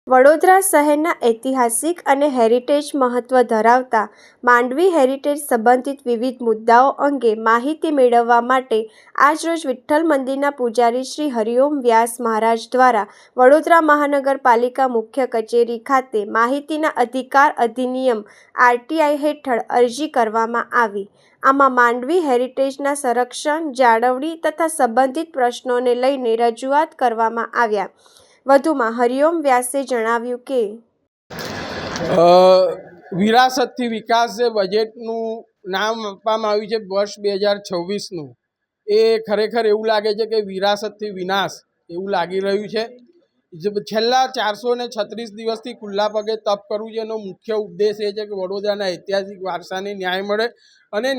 વડોદરા શહેરના ઐતિહાસિક અને હેરિટેજ મહત્વ ધરાવતા માંડવી હેરિટેજ સંબંધિત વિવિધ મુદ્દાઓ અંગે માહિતી મેળવવા માટે આજરોજ વિઠ્ઠલ મંદિરના પૂજારી શ્રી હરિઓમ વ્યાસ મહારાજ દ્વારા વડોદરા મહાનગરપાલિકા મુખ્ય કચેરી ખાતે માહિતીના અધિકાર અધિનિયમ આરટીઆઈ હેઠળ અરજી કરવામાં આવી। આમાં માંડવી હેરિટેજના સંરક્ષણ, જાળવણી તથા સંબંધિત પ્રશ્નોને લઈને રજૂઆત કરવામાં આવ્યા। વધુમાં હરિઓમ વ્યાસે જણાવ્યું કે વિરાસતથી વિકાસ જે બજેટનું નામ આપવામાં આવ્યું છે વર્ષ 2026નું, એ ખરેખર એવું લાગે છે કે વિરાસતથી વિનાશ એવું લાગી રહ્યું છે। છેલ્લા 436 દિવસથી ખુલ્લા પગે તપ કરવું છે એનો મુખ્ય ઉદ્દેશ એ છે કે વડોદરાના ઐતિહાસિક વારસાને ન્યાય મળે અને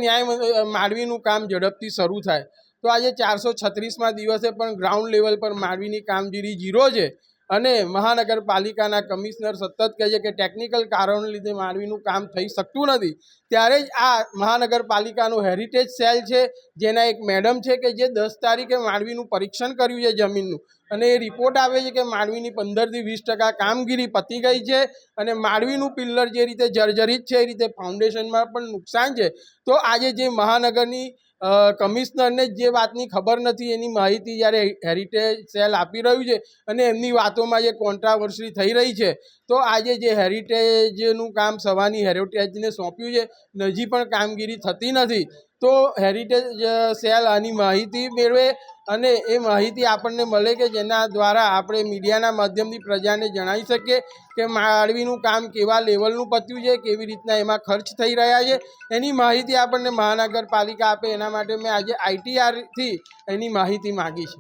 માંડવીનું કામ ઝડપથી શરૂ થાય। તો આજે 436મા દિવસે પણ ગ્રાઉન્ડ લેવલ પર માંડવીની કામગીરી ઝીરો છે અને મહાનગરપાલિકાના કમિશનર સતત કહે છે કે ટેકનિકલ કારણોને લીધે માંડવીનું કામ થઈ શકતું નથી। ત્યારે જ આ મહાનગરપાલિકાનું હેરિટેજ સેલ છે, જેના એક મેડમ છે કે જે 10 તારીખે માંડવીનું પરીક્ષણ કર્યું છે જમીનનું, અને એ રિપોર્ટ આવે છે કે માંડવીની 15 થી 20% કામગીરી પતી ગઈ છે અને માંડવીનું પિલ્લર જે રીતે જર્જરિત છે એ રીતે ફાઉન્ડેશનમાં પણ નુકસાન છે। તો આજે જે મહાનગરની કમિશનરને જે વાતની ખબર નથી એની માહિતી જ્યારે હેરિટેજ સેલ આપી રહ્યું છે અને એમની વાતોમાં જે કોન્ટ્રાવર્સી થઈ રહી છે, તો આજે જે હેરિટેજનું કામ સવાની હેરિટેજને સોંપ્યું છે હજી પણ કામગીરી થતી નથી। તો હેરિટેજ સેલ આની માહિતી મેળવે અને એ માહિતી આપણને મળે કે જેના દ્વારા આપણે મીડિયાના માધ્યમથી પ્રજાને જણાવી શકીએ કે માંડવીનું કામ કેવા લેવલનું પત્યું છે, કેવી રીતના એમાં ખર્ચ થઈ રહ્યા છે, એની માહિતી આપણને મહાનગરપાલિકા આપે। એના માટે મેં આજે આઈટીઆરથી એની માહિતી માગી છે।